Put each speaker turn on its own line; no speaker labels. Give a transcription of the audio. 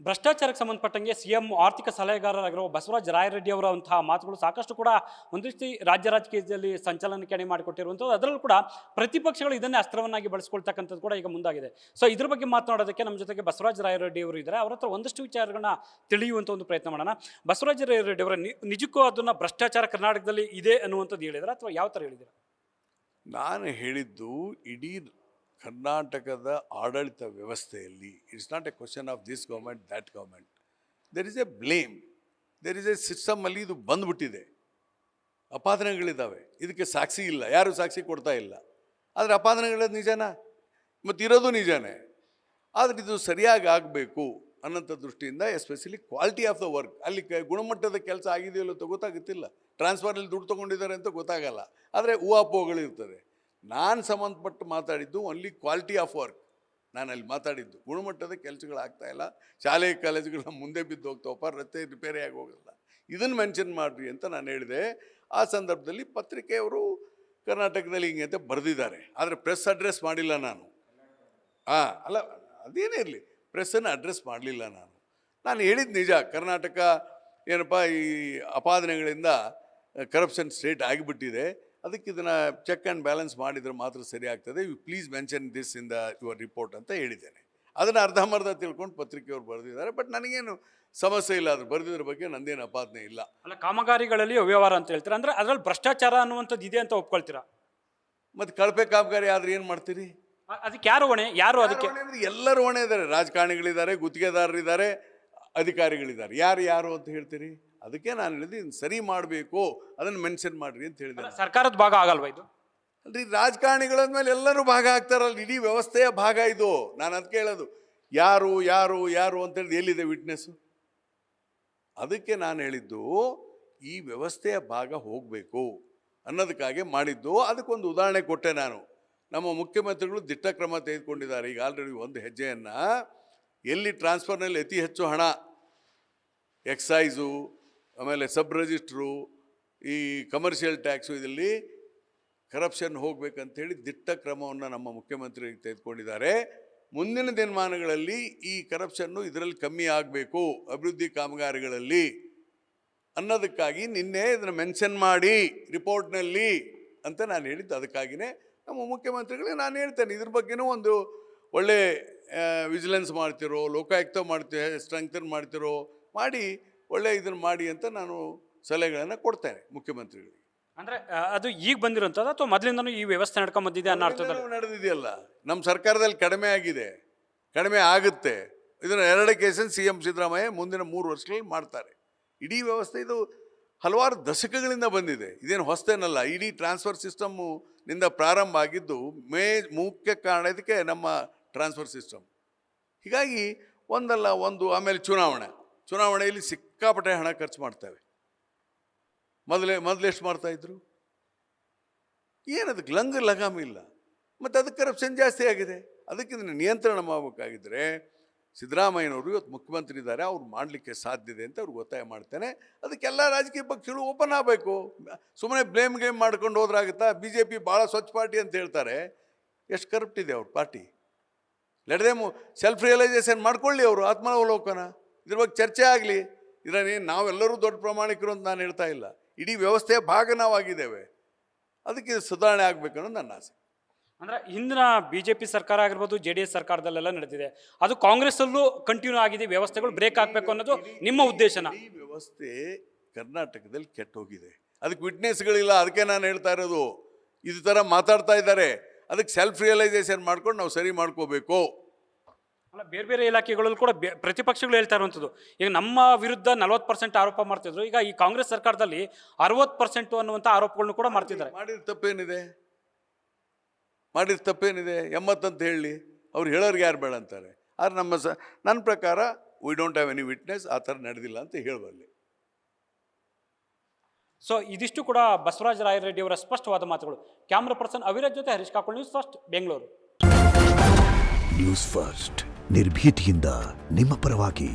ಭ್ರಷ್ಟಾಚಾರಕ್ಕೆ ಸಂಬಂಧಪಟ್ಟಂಗೆ ಸಿಎಂ ಆರ್ಥಿಕ ಸಲಹೆಗಾರರಾಗಿರುವ ಬಸವರಾಜ ರಾಯರೆಡ್ಡಿ ಅವರಂತಹ ಮಾತುಗಳು ಸಾಕಷ್ಟು ಕೂಡ ಒಂದಿಷ್ಟು ರಾಜ್ಯ ರಾಜಕೀಯದಲ್ಲಿ ಸಂಚಲನಕ್ಕೆ ಎಡೆ ಮಾಡಿಕೊಟ್ಟಿರುವಂಥದ್ದು. ಅದರಲ್ಲೂ ಕೂಡ ಪ್ರತಿಪಕ್ಷಗಳು ಇದನ್ನೇ ಅಸ್ತ್ರವನ್ನಾಗಿ ಬಳಸ್ಕೊಳ್ತಕ್ಕಂಥದ್ದು ಕೂಡ ಈಗ ಮುಂದಾಗಿದೆ. ಸೊ ಇದ್ರ ಬಗ್ಗೆ ಮಾತನಾಡೋದಕ್ಕೆ ನಮ್ಮ ಜೊತೆಗೆ ಬಸವರಾಜ ರಾಯರೆಡ್ಡಿ ಅವರು ಇದ್ದಾರೆ. ಅವರ ಹತ್ರ ಒಂದಷ್ಟು ವಿಚಾರಗಳನ್ನ ತಿಳಿಯುವಂಥ ಒಂದು ಪ್ರಯತ್ನ ಮಾಡೋಣ. ಬಸವರಾಜ ರಾಯರೆಡ್ಡಿ ಅವರ ನಿಜಕ್ಕೂ ಅದನ್ನ ಭ್ರಷ್ಟಾಚಾರ ಕರ್ನಾಟಕದಲ್ಲಿ ಇದೆ ಅನ್ನುವಂಥದ್ದು ಹೇಳಿದ್ರೆ ಅಥವಾ ಯಾವ ಥರ ಹೇಳಿದ್ದೀರಾ?
ನಾನು ಹೇಳಿದ್ದು ಇಡೀ ಕರ್ನಾಟಕದ ಆಡಳಿತ ವ್ಯವಸ್ಥೆಯಲ್ಲಿ it's not a question of this government that government. There is a blame, there is a ಸಿಸ್ಟಮಲ್ಲಿ ಇದು ಬಂದ್ಬಿಟ್ಟಿದೆ. ಅಪಾದನೆಗಳಿದ್ದಾವೆ, ಇದಕ್ಕೆ ಸಾಕ್ಷಿ ಇಲ್ಲ, ಯಾರು ಸಾಕ್ಷಿ ಕೊಡ್ತಾ ಇಲ್ಲ. ಆದರೆ ಅಪಾದನೆಗಳದ್ದು ನಿಜನಾ? ಮತ್ತು ಇರೋದು ನಿಜಾನೇ. ಆದರೆ ಇದು ಸರಿಯಾಗಿ ಆಗಬೇಕು ಅನ್ನೋಂಥ ದೃಷ್ಟಿಯಿಂದ especially quality of the work, ಅಲ್ಲಿ ಗುಣಮಟ್ಟದ ಕೆಲಸ ಆಗಿದೆಯಲ್ಲೋ ಅಂತ ಗೊತ್ತಾಗುತ್ತಿಲ್ಲ. ಟ್ರಾನ್ಸ್ಫರಲ್ಲಿ ದುಡ್ಡು ತೊಗೊಂಡಿದ್ದಾರೆ ಅಂತ ಗೊತ್ತಾಗಲ್ಲ, ಆದರೆ ಊಹಾಪೋಹಗಳಿರ್ತದೆ. ನಾನು ಸಂಬಂಧಪಟ್ಟು ಮಾತಾಡಿದ್ದು ಓನ್ಲಿ ಕ್ವಾಲಿಟಿ ಆಫ್ ವರ್ಕ್. ನಾನು ಅಲ್ಲಿ ಮಾತಾಡಿದ್ದು ಗುಣಮಟ್ಟದ ಕೆಲಸಗಳಾಗ್ತಾಯಿಲ್ಲ, ಶಾಲೆ ಕಾಲೇಜುಗಳನ್ನ ಮುಂದೆ ಬಿದ್ದು ಹೋಗ್ತಾವಪ್ಪ, ರಸ್ತೆ ರಿಪೇರಿ ಆಗಿ ಹೋಗಲ್ಲ, ಇದನ್ನು ಮೆನ್ಷನ್ ಮಾಡಿರಿ ಅಂತ ನಾನು ಹೇಳಿದೆ. ಆ ಸಂದರ್ಭದಲ್ಲಿ ಪತ್ರಿಕೆಯವರು ಕರ್ನಾಟಕದಲ್ಲಿ ಹಿಂಗೆ ಅಂತ ಬರೆದಿದ್ದಾರೆ, ಆದರೆ ಪ್ರೆಸ್ ಅಡ್ರೆಸ್ ಮಾಡಿಲ್ಲ ನಾನು. ಅಲ್ಲ, ಅದೇನೇ ಇರಲಿ, ಪ್ರೆಸ್ಸನ್ನು ಅಡ್ರೆಸ್ ಮಾಡಲಿಲ್ಲ ನಾನು. ನಾನು ಹೇಳಿದ್ದು ನಿಜ, ಕರ್ನಾಟಕ ಏನಪ್ಪ ಈ ಅಪಾದನೆಗಳಿಂದ ಕರಪ್ಷನ್ ಸ್ಟೇಟ್ ಆಗಿಬಿಟ್ಟಿದೆ, ಅದಕ್ಕೆ ಇದನ್ನು ಚೆಕ್ ಆ್ಯಂಡ್ ಬ್ಯಾಲೆನ್ಸ್ ಮಾಡಿದರೆ ಮಾತ್ರ ಸರಿ ಆಗ್ತದೆ. You please mention this in the your report ಅಂತ ಹೇಳಿದ್ದೇನೆ. ಅದನ್ನು ಅರ್ಧಂಬರ್ಧ ತಿಳ್ಕೊಂಡು ಪತ್ರಿಕೆಯವರು ಬರೆದಿದ್ದಾರೆ. ಬಟ್ ನನಗೇನು ಸಮಸ್ಯೆ ಇಲ್ಲ, ಅದು ಬರೆದಿದ್ರ ಬಗ್ಗೆ ನಂದೇನು ಅಪಾದನೆ ಇಲ್ಲ.
ಅಲ್ಲ, ಕಾಮಗಾರಿಗಳಲ್ಲಿ ಅವ್ಯವಹಾರ ಅಂತ ಹೇಳ್ತೀರಾ, ಅಂದರೆ ಅದರಲ್ಲಿ ಭ್ರಷ್ಟಾಚಾರ ಅನ್ನುವಂಥದ್ದು ಇದೆ ಅಂತ ಒಪ್ಕೊಳ್ತೀರಾ?
ಮತ್ತು ಕಳಪೆ ಕಾಮಗಾರಿ ಆದರೆ ಏನು ಮಾಡ್ತೀರಿ?
ಅದಕ್ಕೆ ಯಾರು ಹೊಣೆ? ಯಾರು ಅದಕ್ಕೆ?
ಎಲ್ಲರೂ ಹೊಣೆ ಇದ್ದಾರೆ. ರಾಜಕಾರಣಿಗಳಿದ್ದಾರೆ, ಗುತ್ತಿಗೆದಾರರಿದ್ದಾರೆ, ಅಧಿಕಾರಿಗಳಿದ್ದಾರೆ. ಯಾರು ಅಂತ ಹೇಳ್ತೀರಿ? ಅದಕ್ಕೆ ನಾನು ಹೇಳಿದ್ದು ಇದನ್ನು ಸರಿ ಮಾಡಬೇಕು, ಅದನ್ನು ಮೆನ್ಷನ್ ಮಾಡಿರಿ ಅಂತ ಹೇಳಿದೆ.
ಸರ್ಕಾರದ ಭಾಗ ಆಗಲ್ವಾ ಇದು?
ಅಲ್ರಿ, ರಾಜಕಾರಣಿಗಳ ಮೇಲೆ ಎಲ್ಲರೂ ಭಾಗ ಆಗ್ತಾರಲ್ಲ, ಇಡೀ ವ್ಯವಸ್ಥೆಯ ಭಾಗ ಇದು. ನಾನು ಅದಕ್ಕೆ ಹೇಳೋದು, ಯಾರು ಯಾರು ಯಾರು ಅಂತೇಳಿ ಎಲ್ಲಿದೆ ವಿಟ್ನೆಸ್ಸು? ಅದಕ್ಕೆ ನಾನು ಹೇಳಿದ್ದು ಈ ವ್ಯವಸ್ಥೆಯ ಭಾಗ ಹೋಗಬೇಕು ಅನ್ನೋದಕ್ಕಾಗಿ ಮಾಡಿದ್ದು. ಅದಕ್ಕೊಂದು ಉದಾಹರಣೆ ಕೊಟ್ಟೆ ನಾನು. ನಮ್ಮ ಮುಖ್ಯಮಂತ್ರಿಗಳು ದಿಟ್ಟ ಕ್ರಮ ತೆಗೆದುಕೊಂಡಿದ್ದಾರೆ. ಈಗ ಆಲ್ರೆಡಿ ಒಂದು ಹೆಜ್ಜೆಯನ್ನು, ಎಲ್ಲಿ ಟ್ರಾನ್ಸ್ಫರ್ನಲ್ಲಿ ಅತಿ ಹೆಚ್ಚು ಹಣ, ಎಕ್ಸೈಸು, ಆಮೇಲೆ ಸಬ್ ರಿಜಿಸ್ಟ್ರು, ಈ ಕಮರ್ಷಿಯಲ್ ಟ್ಯಾಕ್ಸು, ಇದರಲ್ಲಿ ಕರಪ್ಷನ್ ಹೋಗ್ಬೇಕಂತೇಳಿ ದಿಟ್ಟ ಕ್ರಮವನ್ನು ನಮ್ಮ ಮುಖ್ಯಮಂತ್ರಿ ತೆಗೆದುಕೊಂಡಿದ್ದಾರೆ. ಮುಂದಿನ ದಿನಮಾನಗಳಲ್ಲಿ ಈ ಕರಪ್ಷನ್ನು ಇದರಲ್ಲಿ ಕಮ್ಮಿ ಆಗಬೇಕು ಅಭಿವೃದ್ಧಿ ಕಾಮಗಾರಿಗಳಲ್ಲಿ ಅನ್ನೋದಕ್ಕಾಗಿ ನಿನ್ನೆ ಇದನ್ನು ಮೆನ್ಷನ್ ಮಾಡಿ ರಿಪೋರ್ಟ್ನಲ್ಲಿ ಅಂತ ನಾನು ಹೇಳಿದ್ದು. ಅದಕ್ಕಾಗಿಯೇ ನಮ್ಮ ಮುಖ್ಯಮಂತ್ರಿಗಳಿಗೆ ನಾನು ಹೇಳ್ತೇನೆ, ಇದ್ರ ಬಗ್ಗೆನೂ ಒಂದು ಒಳ್ಳೆ ವಿಜಿಲೆನ್ಸ್ ಮಾಡ್ತಿರೋ, ಲೋಕಾಯುಕ್ತ ಮಾಡ್ತೀರೋ, ಸ್ಟ್ರೆಂಥನ್ ಮಾಡ್ತಿರೋ ಮಾಡಿ ಒಳ್ಳೆ ಇದನ್ನು ಮಾಡಿ ಅಂತ ನಾನು ಸಲಹೆಗಳನ್ನು ಕೊಡ್ತೇನೆ ಮುಖ್ಯಮಂತ್ರಿಗಳಿಗೆ.
ಅಂದರೆ ಅದು ಈಗ ಬಂದಿರೋಂಥದ್ದು ಅಥವಾ ಮೊದಲಿಂದನೂ ಈ ವ್ಯವಸ್ಥೆ ನಡ್ಕೊಂಡು ಬಂದಿದೆ ಅನ್ನೋ ಅರ್ಥದಲ್ಲಿ?
ನಡೆದಿದೆಯಲ್ಲ, ನಮ್ಮ ಸರ್ಕಾರದಲ್ಲಿ ಕಡಿಮೆ ಆಗಿದೆ, ಕಡಿಮೆ ಆಗುತ್ತೆ. ಇದನ್ನು 2 ಕೇಸನ್ನು ಸಿ ಎಂ ಸಿದ್ದರಾಮಯ್ಯ ಮುಂದಿನ 3 ವರ್ಷಗಳಲ್ಲಿ ಮಾಡ್ತಾರೆ. ಇಡೀ ವ್ಯವಸ್ಥೆ ಇದು ಹಲವಾರು ದಶಕಗಳಿಂದ ಬಂದಿದೆ, ಇದೇನು ಹೊಸತೇನಲ್ಲ. ಇಡೀ ಟ್ರಾನ್ಸ್ಫರ್ ಸಿಸ್ಟಮ್ನಿಂದ ಪ್ರಾರಂಭ ಆಗಿದ್ದು ಮುಖ್ಯ ಕಾರಣ ಇದಕ್ಕೆ ನಮ್ಮ ಟ್ರಾನ್ಸ್ಫರ್ ಸಿಸ್ಟಮ್. ಹೀಗಾಗಿ ಒಂದಲ್ಲ ಒಂದು, ಆಮೇಲೆ ಚುನಾವಣೆಯಲ್ಲಿ ಸಿಕ್ಕಾಪಟ್ಟೆ ಹಣ ಖರ್ಚು ಮಾಡ್ತೇವೆ. ಮೊದಲೆಷ್ಟು ಮಾಡ್ತಾಯಿದ್ರು? ಏನದಕ್ಕೆ ಲಗಾಮ ಇಲ್ಲ, ಮತ್ತು ಅದಕ್ಕೆ ಕರಪ್ಷನ್ ಜಾಸ್ತಿ ಆಗಿದೆ. ಅದಕ್ಕೆ ಇದನ್ನು ನಿಯಂತ್ರಣ ಮಾಡಬೇಕಾಗಿದ್ದರೆ ಸಿದ್ದರಾಮಯ್ಯನವರು ಇವತ್ತು ಮುಖ್ಯಮಂತ್ರಿ ಇದ್ದಾರೆ, ಅವ್ರು ಮಾಡಲಿಕ್ಕೆ ಸಾಧ್ಯ ಇದೆ ಅಂತ ಅವ್ರಿಗೆ ಒತ್ತಾಯ ಮಾಡ್ತೇನೆ. ಅದಕ್ಕೆಲ್ಲ ರಾಜಕೀಯ ಪಕ್ಷಗಳು ಓಪನ್ ಆಗಬೇಕು. ಸುಮ್ಮನೆ ಬ್ಲೇಮ್ ಗೇಮ್ ಮಾಡ್ಕೊಂಡು ಹೋದ್ರಾಗುತ್ತಾ? BJP ಭಾಳ ಸ್ವಚ್ಛ ಪಾರ್ಟಿ ಅಂತ ಹೇಳ್ತಾರೆ, ಎಷ್ಟು ಕರಪ್ಟ್ ಇದೆ ಅವ್ರ ಪಾರ್ಟಿ. ಲೆಟ್ದೇಮು ಸೆಲ್ಫ್ ರಿಯಲೈಸೇಷನ್ ಮಾಡ್ಕೊಳ್ಳಿ, ಅವರು ಆತ್ಮಾವಲೋಕನ, ಇದ್ರ ಬಗ್ಗೆ ಚರ್ಚೆ ಆಗಲಿ. ಇದರಲ್ಲಿ ನಾವೆಲ್ಲರೂ ದೊಡ್ಡ ಪ್ರಾಮಾಣಿಕರು ಅಂತ ನಾನು ಹೇಳ್ತಾ ಇಲ್ಲ, ಇಡೀ ವ್ಯವಸ್ಥೆಯ ಭಾಗ ನಾವಾಗಿದ್ದೇವೆ. ಅದಕ್ಕೆ ಸುಧಾರಣೆ ಆಗಬೇಕು ಅನ್ನೋದು ನನ್ನ ಆಸೆ.
ಅಂದರೆ ಹಿಂದಿನ BJP ಸರ್ಕಾರ ಆಗಿರ್ಬೋದು, JDS ಸರ್ಕಾರದಲ್ಲೆಲ್ಲ ನಡೆದಿದೆ, ಅದು ಕಾಂಗ್ರೆಸ್ಸಲ್ಲೂ ಕಂಟಿನ್ಯೂ ಆಗಿದೆ. ವ್ಯವಸ್ಥೆಗಳು ಬ್ರೇಕ್ ಆಗಬೇಕು ಅನ್ನೋದು ನಿಮ್ಮ ಉದ್ದೇಶನ?
ಈ ವ್ಯವಸ್ಥೆ ಕರ್ನಾಟಕದಲ್ಲಿ ಕೆಟ್ಟೋಗಿದೆ, ಅದಕ್ಕೆ ವಿಟ್ನೆಸ್ಗಳಿಲ್ಲ. ಅದಕ್ಕೆ ನಾನು ಹೇಳ್ತಾ ಇರೋದು, ಇದು ಥರ ಮಾತಾಡ್ತಾ ಇದ್ದಾರೆ, ಅದಕ್ಕೆ ಸೆಲ್ಫ್ ರಿಯಲೈಸೇಷನ್ ಮಾಡ್ಕೊಂಡು ನಾವು ಸರಿ ಮಾಡ್ಕೋಬೇಕು.
ಅಲ್ಲ, ಬೇರೆ ಬೇರೆ ಇಲಾಖೆಗಳಲ್ಲೂ ಕೂಡ ಪ್ರತಿಪಕ್ಷಗಳು ಹೇಳ್ತಾ ಇರುವಂಥದ್ದು, ಈಗ ನಮ್ಮ ವಿರುದ್ಧ 40% ಆರೋಪ ಮಾಡ್ತಿದ್ರು, ಈಗ ಈ ಕಾಂಗ್ರೆಸ್ ಸರ್ಕಾರದಲ್ಲಿ 60% ಅನ್ನುವಂಥ ಆರೋಪಗಳನ್ನು ಕೂಡ ಮಾಡ್ತಿದ್ದಾರೆ.
ಮಾಡಿದ ತಪ್ಪೇನಿದೆ? 80 ಅಂತ ಹೇಳಿ ಅವ್ರು ಹೇಳೋರಿಗೆ ಯಾರು ಬೇಡ ಅಂತಾರೆ. ಆದರೆ ನನ್ನ ಪ್ರಕಾರ we don't have any witness, ಆ ಥರ ನಡೆದಿಲ್ಲ ಅಂತ ಹೇಳಬಲ್ಲೆ.
ಸೊ ಇದಿಷ್ಟು ಕೂಡ ಬಸವರಾಜ ರಾಯರೆಡ್ಡಿ ಅವರ ಸ್ಪಷ್ಟವಾದ ಮಾತುಗಳು. ಕ್ಯಾಮ್ರಾ ಪರ್ಸನ್ ಅವಿರತ್ ಜೊತೆ Harish Kakol, news first, Bengaluru.
News first ನಿರ್ಭೀತಿಯಿಂದ ನಿಮ್ಮ ಪರವಾಗಿ.